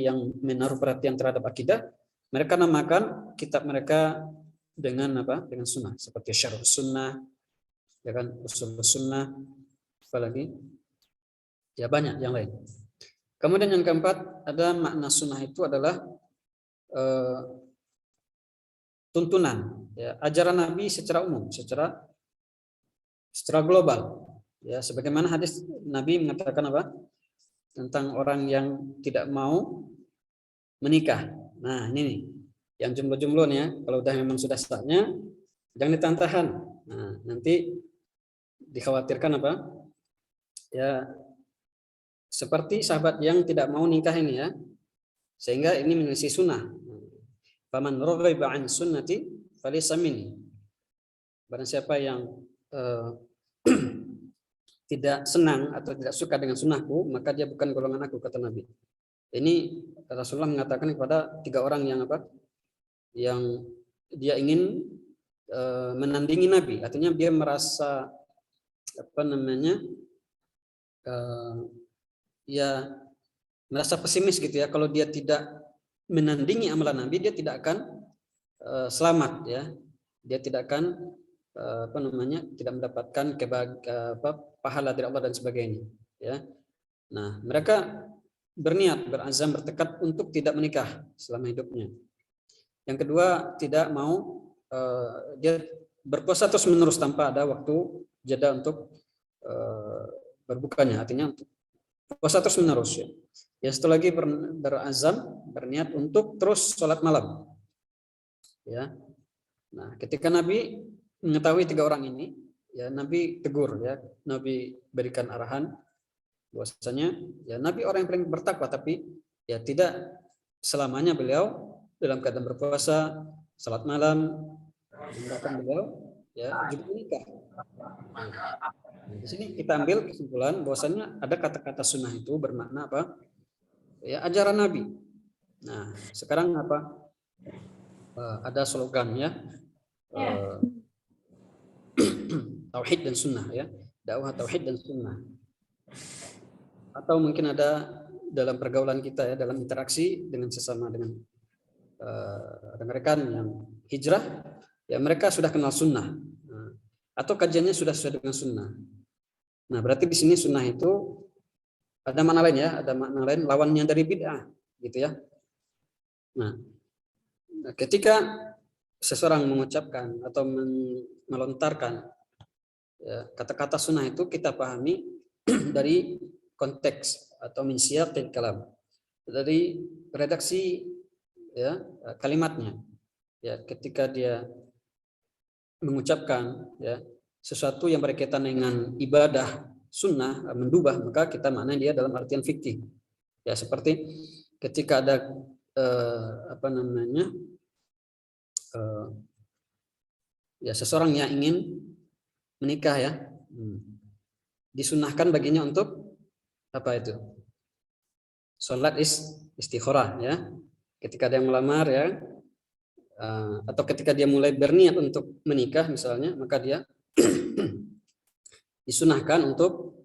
yang menaruh perhatian terhadap akidah, mereka namakan kitab mereka dengan dengan sunnah, seperti Syarh Sunnah, ya kan, Ushulus Sunnah, apalagi, ya, banyak yang lain. Kemudian yang keempat, ada makna sunnah itu adalah tuntunan, ya, ajaran Nabi secara umum, secara global, ya, sebagaimana hadis Nabi mengatakan apa tentang orang yang tidak mau menikah. Nah, ini nih yang jomblo-jomblo nih, ya, kalau udah memang sudah saatnya jangan ditahan-tahan. Nah, nanti dikhawatirkan apa, ya, seperti sahabat yang tidak mau nikah ini, ya, sehingga ini menyelisih sunnah. Faman raghiba an sunnati falaysa minni. Barang siapa yang tidak senang atau tidak suka dengan sunnahku, maka dia bukan golongan aku, kata Nabi. Ini Rasulullah mengatakan kepada 3 orang yang yang dia ingin menandingi Nabi. Artinya dia merasa ya, merasa pesimis, gitu ya. Kalau dia tidak menandingi amalan Nabi, dia tidak akan selamat, ya. Dia tidak akan tidak mendapatkan pahala dari Allah dan sebagainya, ya. Nah, mereka berniat, berazam, bertekad untuk tidak menikah selama hidupnya. Yang kedua, tidak mau, dia berpuasa terus menerus tanpa ada waktu jeda untuk berbukanya, artinya untuk puasa terus menerus, ya. Ya, satu lagi berazam, berniat untuk terus sholat malam, ya. Nah, ketika Nabi mengetahui 3 orang ini, ya, Nabi tegur, ya, Nabi berikan arahan bahwasanya, ya, Nabi orang yang paling bertakwa, tapi, ya, tidak selamanya beliau dalam keadaan berpuasa, salat malam, bahkan beliau, ya, juga menikah. Nah, di sini kita ambil kesimpulan bahwasanya ada kata-kata sunnah itu bermakna apa? Ya, ajaran Nabi. Nah, sekarang apa? Ada slogan, ya. Tauhid dan sunnah, ya, dakwah tauhid dan sunnah. Atau mungkin ada dalam pergaulan kita, ya, dalam interaksi dengan sesama, dengan rekan-rekan yang hijrah, ya, mereka sudah kenal sunnah, atau kajiannya sudah sesuai dengan sunnah. Nah, berarti di sini sunnah itu ada makna lain, ya, ada makna lain, lawannya dari bid'ah, gitu ya. Nah, ketika seseorang mengucapkan atau melontarkan Ya, kata-kata sunnah itu kita pahami dari konteks atau min siyaqil kalam, dari redaksi ya kalimatnya. Ya, ketika dia mengucapkan ya sesuatu yang berkaitan dengan ibadah sunnah mendubah, maka kita maknai dia dalam artian fikih. Ya, seperti ketika ada ya seseorang yang ingin menikah ya, disunahkan baginya untuk apa itu? Salat istikharah ya. Ketika dia melamar ya, atau ketika dia mulai berniat untuk menikah misalnya, maka dia disunahkan untuk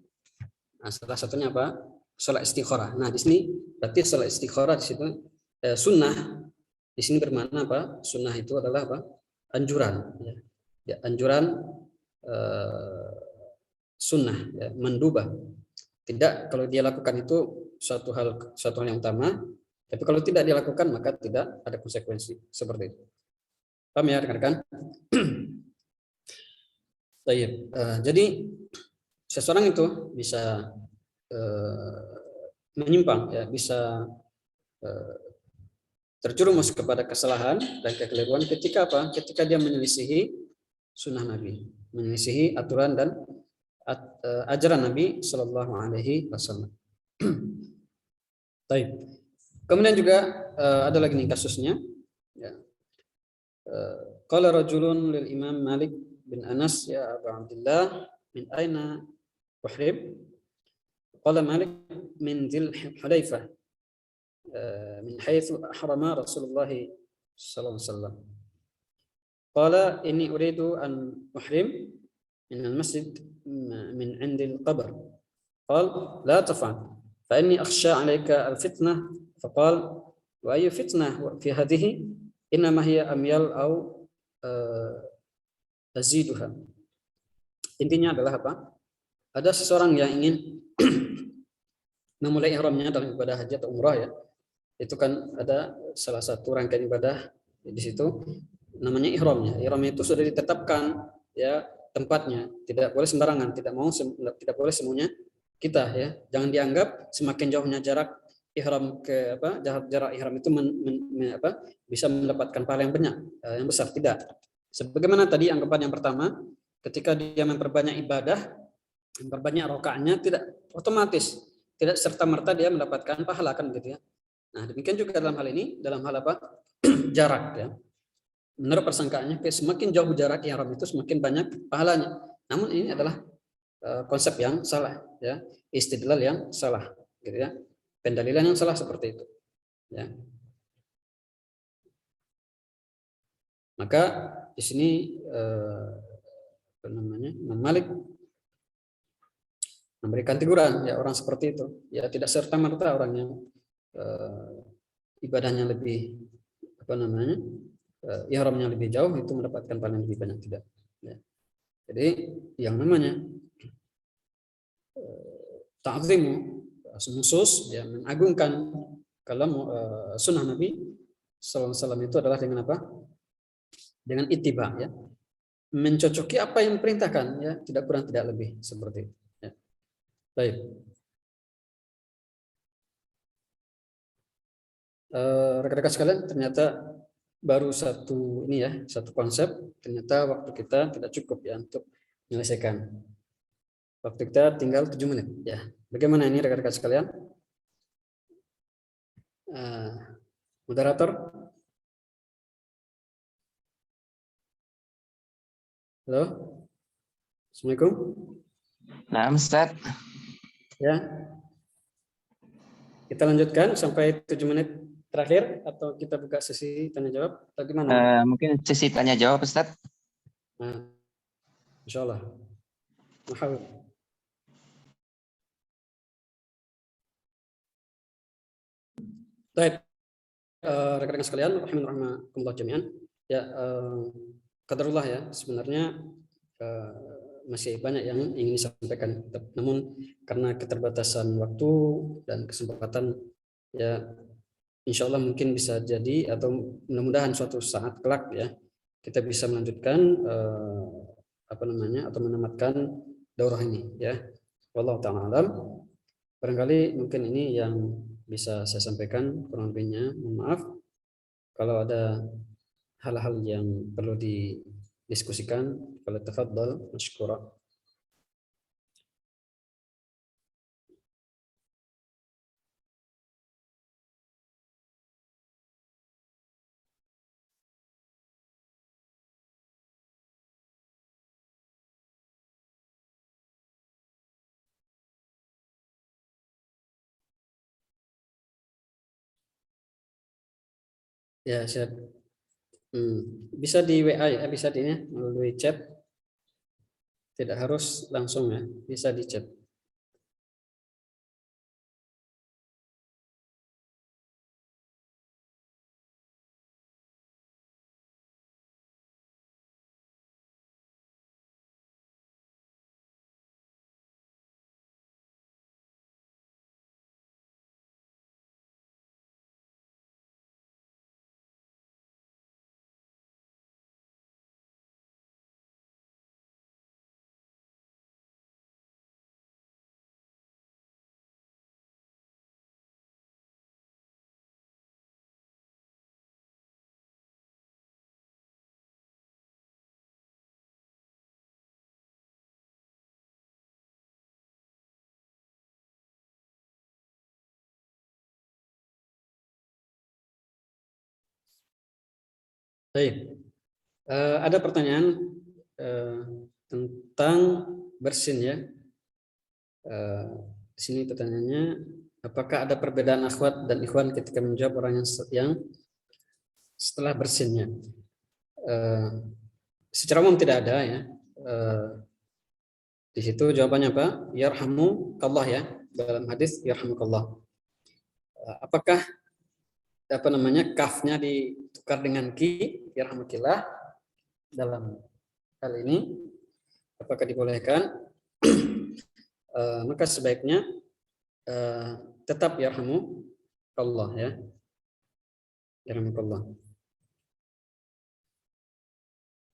salah satunya apa? Salat istikharah. Nah, di sini berarti salat istikharah di situ sunnah. Di sini bermakna apa? Sunnah itu adalah apa? Anjuran. Ya, anjuran sunnah, ya, mendubah. Tidak kalau dia lakukan itu suatu hal yang utama, tapi kalau tidak dilakukan maka tidak ada konsekuensi seperti itu. Paham ya rekan-rekan? Jadi seseorang itu bisa menyimpang, ya, bisa terjerumus kepada kesalahan dan kekeliruan ketika apa? Ketika dia menyelisihi sunnah Nabi, menyelisihi aturan dan ajaran Nabi Shallallahu Alaihi Wasallam. Kemudian juga ada lagi nih kasusnya. Ya. Qala rajulun lil Imam Malik bin Anas ya Abu Abdullah min aina uhrim? Qala Malik min Dzil Hulaifah min haitsu ahrama Rasulullah sallallahu alaihi wasallam. Qala inni uridu an uhrim min al-masjid min 'indi al-qabr. Qala la taf'al fa inni akhsha 'alayka al-fitnah. Faqala wa ayyu fitnah fi hadhihi innama hiya amyal aw aziduha. Intinya adalah apa? Ada seseorang yang ingin memulai ihramnya dalam ibadah haji atau umrah ya. Itu kan ada salah satu rangkaian ibadah di situ namanya ihramnya. Ihramnya itu sudah ditetapkan ya tempatnya, tidak boleh sembarangan, tidak boleh semuanya kita ya. Jangan dianggap semakin jauhnya jarak ihram ke jarak ihram itu bisa mendapatkan pahala yang banyak, yang besar, tidak. Sebagaimana tadi anggapan yang pertama, ketika dia memperbanyak ibadah, memperbanyak rakaatnya, tidak otomatis, tidak serta-merta dia mendapatkan pahala kan gitu ya. Nah, demikian juga dalam hal ini, dalam hal apa? Jarak ya. Menurut persangkaannya, semakin jauh jarak ihram itu semakin banyak pahalanya. Namun ini adalah konsep yang salah ya, istidlal yang salah gitu ya. Pendalilan yang salah seperti itu. Ya. Maka di sini Imam Malik memberikan teguran ya orang seperti itu. Ya tidak serta-merta orang yang ibadahnya lebih ihramnya lebih jauh itu mendapatkan pahala lebih banyak, tidak. Ya. Jadi yang namanya ta'zimu khusus ya, mengagungkan kalam sunnah Nabi sallallahu alaihi wasallam itu adalah dengan apa? Dengan ittiba ya. Mencocoki apa yang diperintahkan ya, tidak kurang tidak lebih seperti itu. Ya. Baik. Rekan-rekan sekalian, ternyata baru satu konsep, ternyata waktu kita tidak cukup ya untuk menyelesaikan. Waktu kita tinggal 7 menit ya. Bagaimana ini rekan-rekan sekalian? Moderator? Halo? Assalamualaikum? Nah, Ustaz. Ya. Kita lanjutkan sampai 7 menit terakhir atau kita buka sesi tanya jawab atau gimana? Mungkin sesi tanya jawab, Ustaz. Nah, insyaallah. Mahal. Baik, rekan-rekan sekalian, rahimakumullah jami'an. Ya, qadarullah ya, sebenarnya masih banyak yang ingin disampaikan. Namun karena keterbatasan waktu dan kesempatan, ya insya Allah mungkin bisa jadi atau mudah-mudahan suatu saat kelak ya kita bisa melanjutkan atau menamatkan daurah ini ya. Wallahu ta'ala alam. Barangkali mungkin ini yang bisa saya sampaikan, kurang lebihnya mohon maaf. Kalau ada hal-hal yang perlu didiskusikan, kalau tafadhol masykurah. Ya, saya bisa di WA ya, bisa di melalui chat. Tidak harus langsung ya, bisa di chat. Baik. Ada pertanyaan tentang bersin ya. Di sini pertanyaannya, apakah ada perbedaan akhwat dan ikhwan ketika menjawab orang yang setelah bersinnya? Secara umum tidak ada ya. Di situ jawabannya apa? Yarhamukallah ya. Dalam hadis yarhamukallah. Apakah kafnya ditukar dengan ki yarhamukillah dalam hal ini? Apakah dibolehkan? Maka sebaiknya tetap yarhamukallah ya. Yarhamukallah.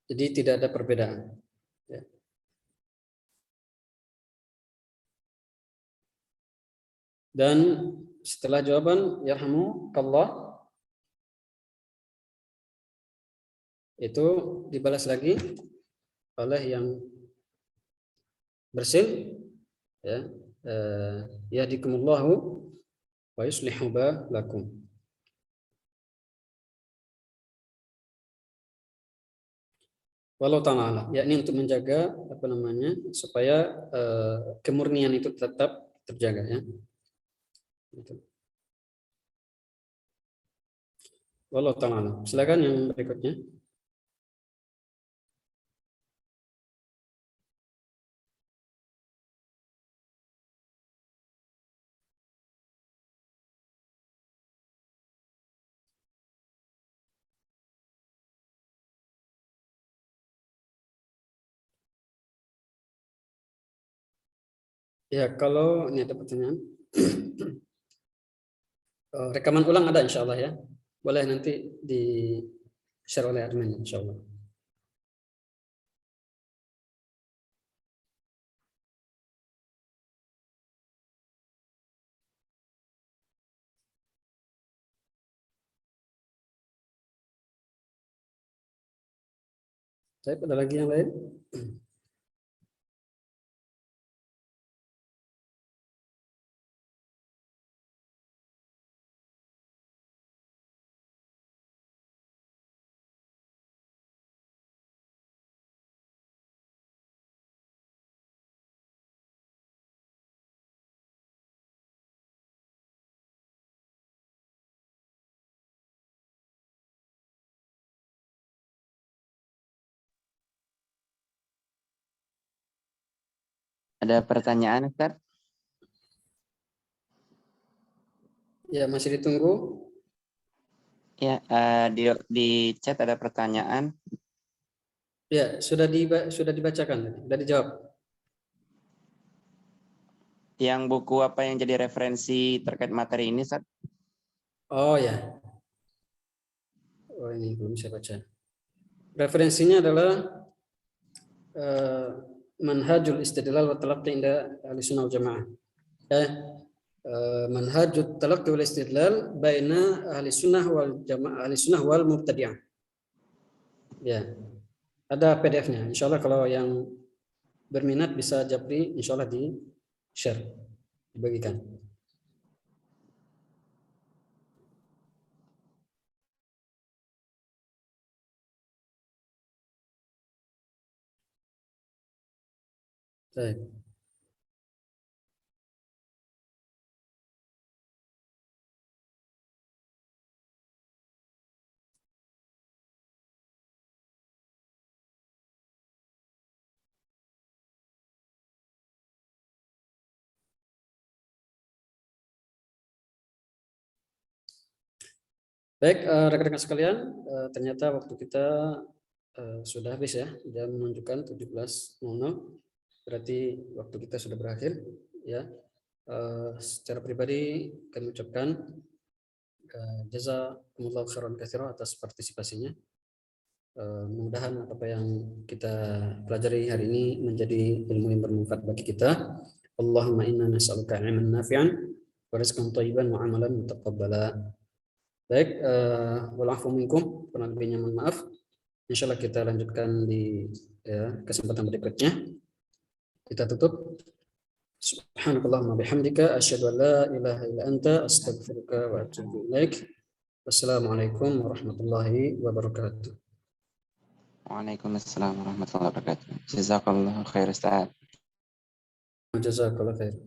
Jadi tidak ada perbedaan. Ya. Dan setelah jawaban yarhamukallah itu dibalas lagi oleh yang bersin ya, yahdikumullahu wa yuslihu balakum. Walau ta'ala, yakni untuk menjaga supaya kemurnian itu tetap terjaga ya. Walau ta'ala. Silakan yang berikutnya. Ya, kalau ini ada pertanyaan, rekaman ulang ada insya Allah ya. Boleh nanti di share oleh admin insya Allah. Saya ada lagi yang lain? Ada pertanyaan, Ustaz? Ya, masih ditunggu. Ya, di chat ada pertanyaan. Ya, sudah dibacakan, sudah dijawab. Yang buku apa yang jadi referensi terkait materi ini, Ustaz? Oh ya. Oh, ini belum saya baca. Referensinya adalah manhajul istidlal wa talaqqi inda ahlussunnah wal jamaah. Manhajut talaqqi wal istidlal baina ahlussunnah wal jamaah, ahlussunnah wal mubtadi'ah. Ya. Ada PDF-nya. Insyaallah kalau yang berminat bisa japri, insyaallah di share, dibagikan. Baik. Baik, rekan-rekan sekalian, ternyata waktu kita sudah habis ya, jam menunjukkan 17.00. Berarti waktu kita sudah berakhir ya. Secara pribadi kami ucapkan jazakumullahu khairan katsiran atas partisipasinya. Mudah-mudahan apa yang kita pelajari hari ini menjadi ilmu yang bermanfaat bagi kita. Allahumma inna nas'aluka ilman nafi'an wa rizqan thayyiban wa amalan mutaqabbala. Baik, walafu minkum, kurang lebihnya mohon maaf. Insyaallah kita lanjutkan di kesempatan berikutnya. Kita tutup. Subhanakallahumma bihamdika asyhadu an la ilaha illa anta astaghfiruka wa atubu ilaik. Wassalamualaikum warahmatullahi wabarakatuh. Waalaikumsalam warahmatullahi wabarakatuh. Jazakallahu khair Ustaz. Jazakallahu khair.